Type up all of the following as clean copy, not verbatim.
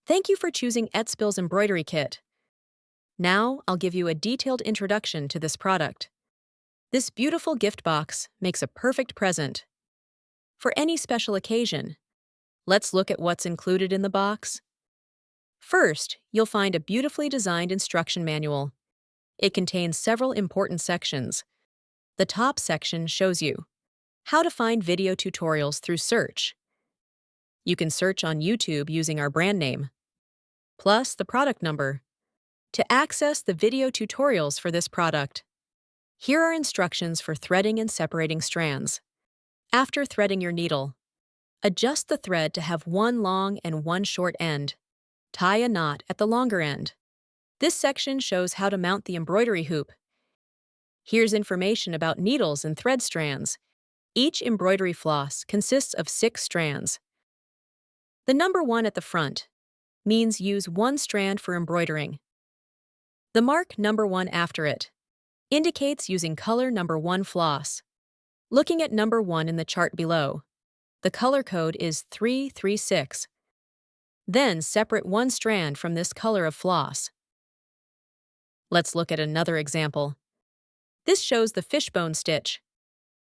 Thank you for choosing ETSPIL's embroidery kit. Now, I'll give you a detailed introduction to this product. This beautiful gift box makes a perfect present for any special occasion. Let's look at what's included in the box. First, you'll find a beautifully designed instruction manual. It contains several important sections. The top section shows you how to find video tutorials through search. You can search on YouTube using our brand name, plus the product number, to access the video tutorials for this product. Here are instructions for threading and separating strands. After threading your needle, adjust the thread to have one long and one short end. Tie a knot at the longer end. This section shows how to mount the embroidery hoop. Here's information about needles and thread strands. Each embroidery floss consists of 6 strands. The number 1 at the front means use 1 strand for embroidering. The mark number 1 after it indicates using color number 1 floss. Looking at number 1 in the chart below, the color code is 336. Then separate 1 strand from this color of floss. Let's look at another example. This shows the fishbone stitch.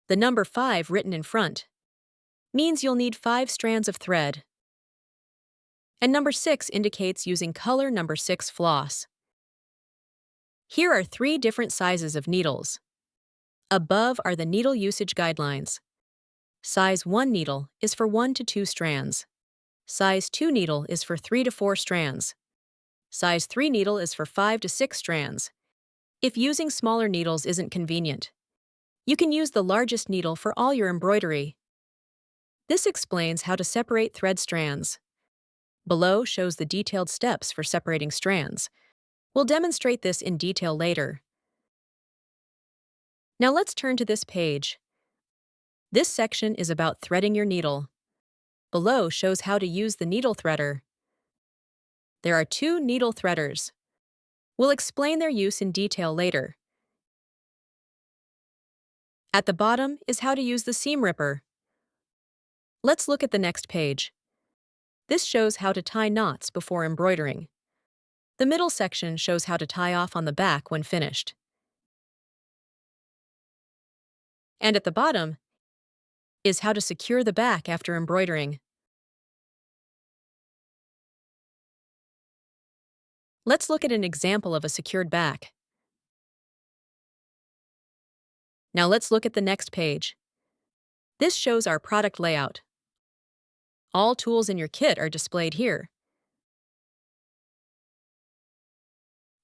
The number 5 written in front means you'll need 5 strands of thread. And number 6 indicates using color number 6 floss. Here are 3 different sizes of needles. Above are the needle usage guidelines. Size 1 needle is for 1 to 2 strands. Size 2 needle is for 3 to 4 strands. Size 3 needle is for 5 to 6 strands. If using smaller needles isn't convenient, you can use the largest needle for all your embroidery. This explains how to separate thread strands. Below shows the detailed steps for separating strands. We'll demonstrate this in detail later. Now let's turn to this page. This section is about threading your needle. Below shows how to use the needle threader. There are 2 needle threaders. We'll explain their use in detail later. At the bottom is how to use the seam ripper. Let's look at the next page. This shows how to tie knots before embroidering. The middle section shows how to tie off on the back when finished. And at the bottom is how to secure the back after embroidering. Let's look at an example of a secured back. Now let's look at the next page. This shows our product layout. All tools in your kit are displayed here.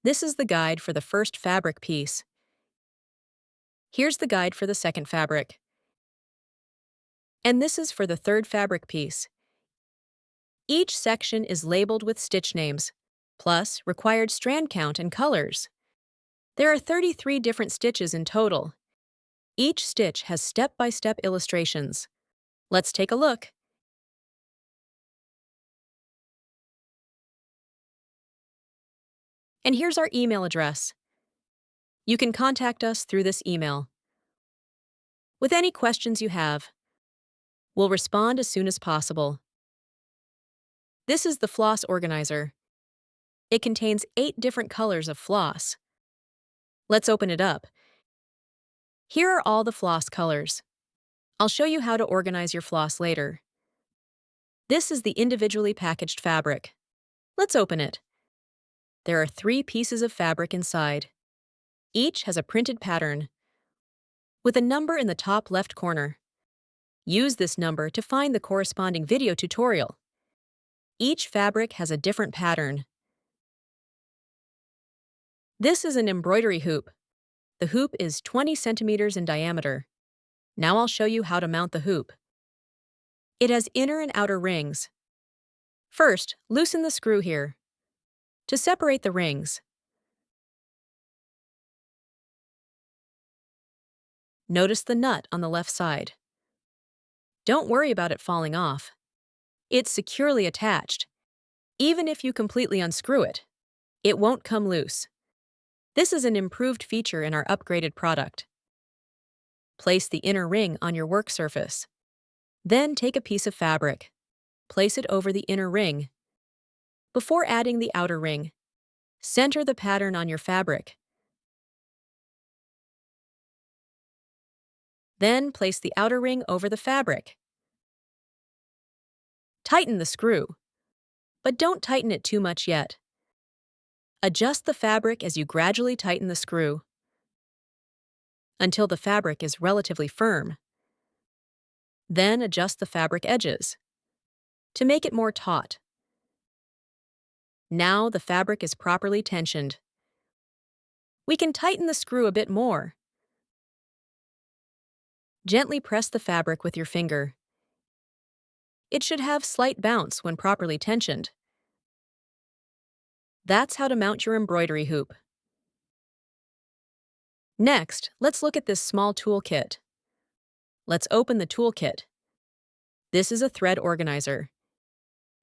This is the guide for the first fabric piece. Here's the guide for the second fabric. And this is for the third fabric piece. Each section is labeled with stitch names, plus required strand count and colors. There are 33 different stitches in total. Each stitch has step-by-step illustrations. Let's take a look. And here's our email address. You can contact us through this email. With any questions you have, we'll respond as soon as possible. This is the floss organizer. It contains 8 different colors of floss. Let's open it up. Here are all the floss colors. I'll show you how to organize your floss later. This is the individually packaged fabric. Let's open it. There are 3 pieces of fabric inside. Each has a printed pattern with a number in the top left corner. Use this number to find the corresponding video tutorial. Each fabric has a different pattern. This is an embroidery hoop. The hoop is 20 centimeters in diameter. Now I'll show you how to mount the hoop. It has inner and outer rings. First, loosen the screw here. To separate the rings, notice the nut on the left side. Don't worry about it falling off. It's securely attached. Even if you completely unscrew it, it won't come loose. This is an improved feature in our upgraded product. Place the inner ring on your work surface. Then take a piece of fabric. Place it over the inner ring. Before adding the outer ring, center the pattern on your fabric. Then place the outer ring over the fabric. Tighten the screw, but don't tighten it too much yet. Adjust the fabric as you gradually tighten the screw until the fabric is relatively firm. Then adjust the fabric edges to make it more taut. Now the fabric is properly tensioned. We can tighten the screw a bit more. Gently press the fabric with your finger. It should have slight bounce when properly tensioned. That's how to mount your embroidery hoop. Next, let's look at this small toolkit. Let's open the toolkit. This is a thread organizer.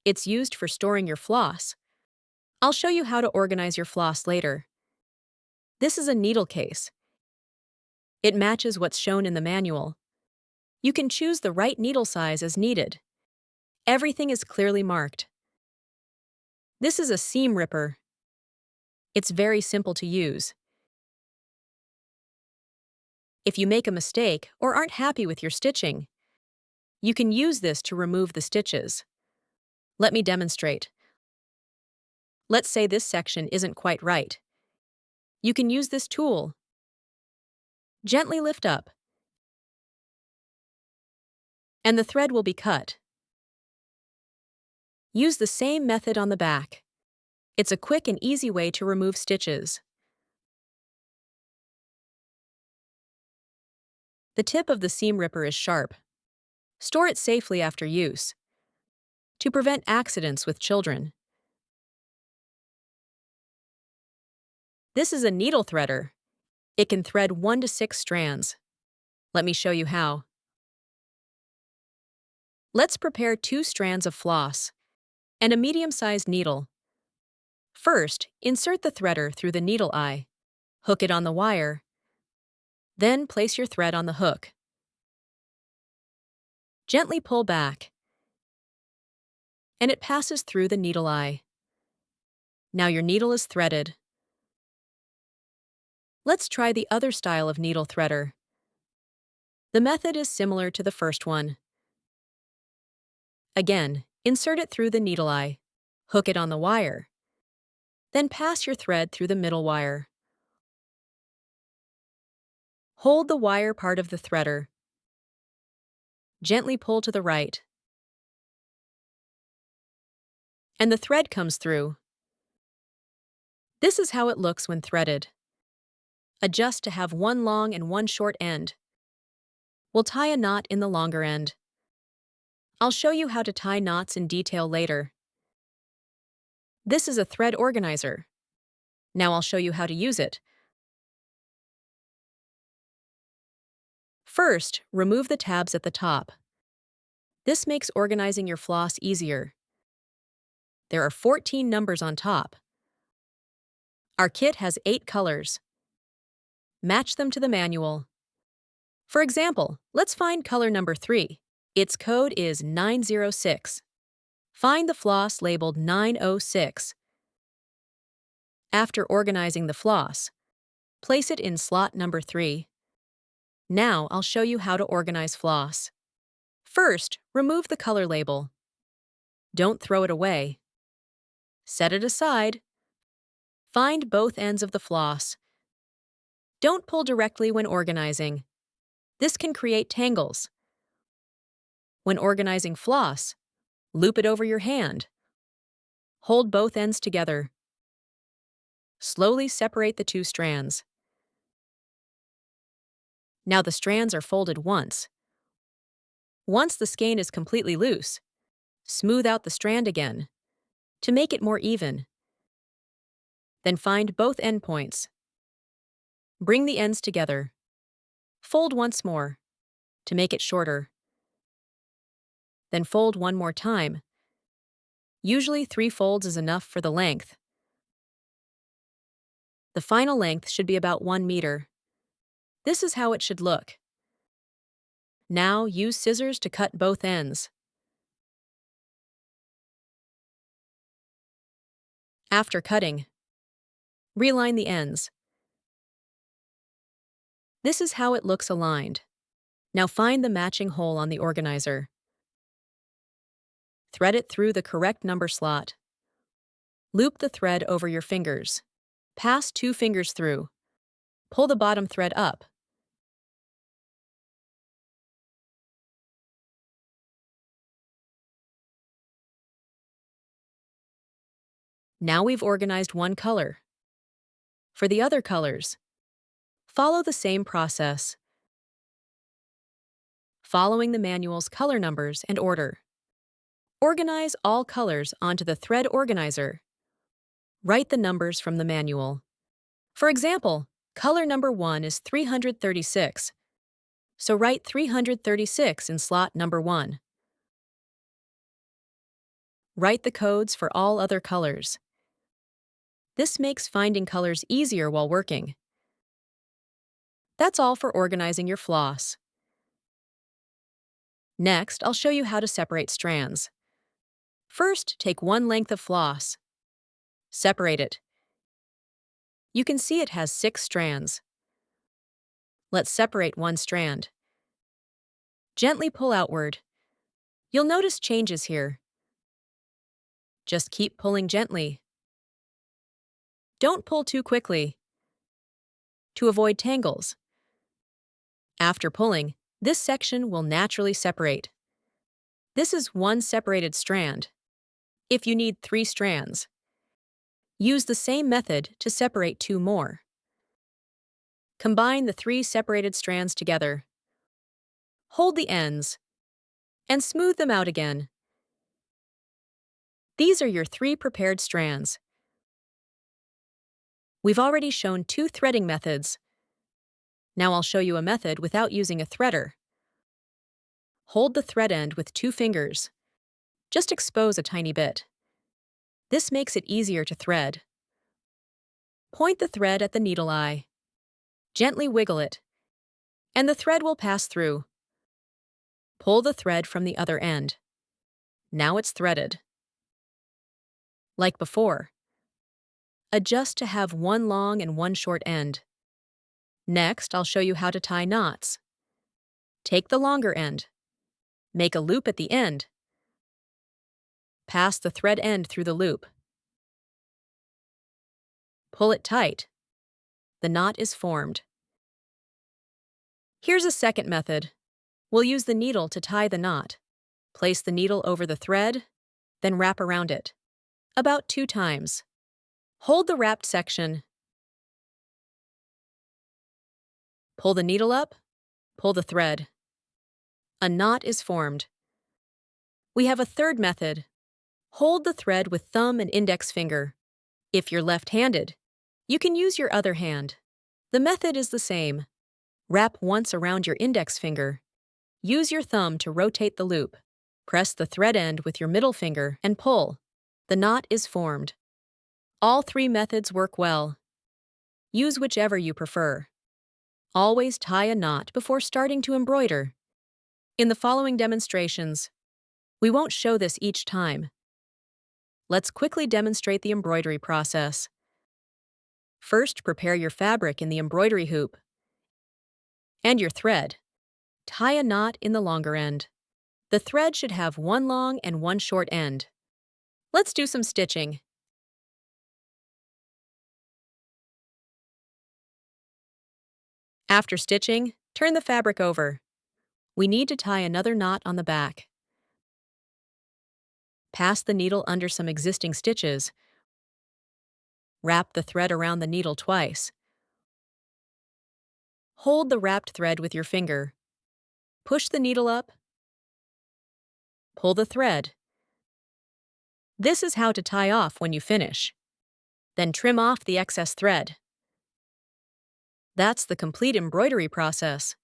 It's used for storing your floss. I'll show you how to organize your floss later. This is a needle case. It matches what's shown in the manual. You can choose the right needle size as needed. Everything is clearly marked. This is a seam ripper. It's very simple to use. If you make a mistake or aren't happy with your stitching, you can use this to remove the stitches. Let me demonstrate. Let's say this section isn't quite right. You can use this tool. Gently lift up, and the thread will be cut. Use the same method on the back. It's a quick and easy way to remove stitches. The tip of the seam ripper is sharp. Store it safely after use to prevent accidents with children. This is a needle threader. It can thread 1 to 6 strands. Let me show you how. Let's prepare 2 strands of floss and a medium-sized needle. First, insert the threader through the needle eye. Hook it on the wire. Then place your thread on the hook. Gently pull back, and it passes through the needle eye. Now your needle is threaded. Let's try the other style of needle threader. The method is similar to the first one. Again, insert it through the needle eye. Hook it on the wire. Then pass your thread through the middle wire. Hold the wire part of the threader. Gently pull to the right. And the thread comes through. This is how it looks when threaded. Adjust to have one long and one short end. We'll tie a knot in the longer end. I'll show you how to tie knots in detail later. This is a thread organizer. Now I'll show you how to use it. First, remove the tabs at the top. This makes organizing your floss easier. There are 14 numbers on top. Our kit has 8 colors. Match them to the manual. For example, let's find color number 3. Its code is 906. Find the floss labeled 906. After organizing the floss, place it in slot number 3. Now I'll show you how to organize floss. First, remove the color label. Don't throw it away. Set it aside. Find both ends of the floss. Don't pull directly when organizing. This can create tangles. When organizing floss, loop it over your hand. Hold both ends together. Slowly separate the 2 strands. Now the strands are folded once. Once the skein is completely loose, smooth out the strand again to make it more even. Then find both end points. Bring the ends together. Fold once more to make it shorter. Then fold one more time. Usually 3 folds is enough for the length. The final length should be about 1 meter. This is how it should look. Now use scissors to cut both ends. After cutting, reline the ends. This is how it looks aligned. Now find the matching hole on the organizer. Thread it through the correct number slot. Loop the thread over your fingers. Pass 2 fingers through. Pull the bottom thread up. Now we've organized one color. For the other colors, follow the same process, following the manual's color numbers and order. Organize all colors onto the thread organizer. Write the numbers from the manual. For example, color number 1 is 336, so write 336 in slot number 1. Write the codes for all other colors. This makes finding colors easier while working. That's all for organizing your floss. Next, I'll show you how to separate strands. First, take one length of floss. Separate it. You can see it has 6 strands. Let's separate one strand. Gently pull outward. You'll notice changes here. Just keep pulling gently. Don't pull too quickly to avoid tangles. After pulling, this section will naturally separate. This is one separated strand. If you need 3 strands, use the same method to separate 2 more. Combine the 3 separated strands together. Hold the ends and smooth them out again. These are your 3 prepared strands. We've already shown 2 threading methods. Now I'll show you a method without using a threader. Hold the thread end with 2 fingers. Just expose a tiny bit. This makes it easier to thread. Point the thread at the needle eye. Gently wiggle it, and the thread will pass through. Pull the thread from the other end. Now it's threaded. Like before, adjust to have one long and one short end. Next, I'll show you how to tie knots. Take the longer end. Make a loop at the end. Pass the thread end through the loop. Pull it tight. The knot is formed. Here's a second method. We'll use the needle to tie the knot. Place the needle over the thread, then wrap around it. About 2 times. Hold the wrapped section. Pull the needle up, pull the thread. A knot is formed. We have a third method. Hold the thread with thumb and index finger. If you're left-handed, you can use your other hand. The method is the same. Wrap once around your index finger. Use your thumb to rotate the loop. Press the thread end with your middle finger and pull. The knot is formed. All 3 methods work well. Use whichever you prefer. Always tie a knot before starting to embroider. In the following demonstrations, we won't show this each time. Let's quickly demonstrate the embroidery process. First, prepare your fabric in the embroidery hoop and your thread. Tie a knot in the longer end. The thread should have one long and one short end. Let's do some stitching. After stitching, turn the fabric over. We need to tie another knot on the back. Pass the needle under some existing stitches. Wrap the thread around the needle twice. Hold the wrapped thread with your finger. Push the needle up. Pull the thread. This is how to tie off when you finish. Then trim off the excess thread. That's the complete embroidery process.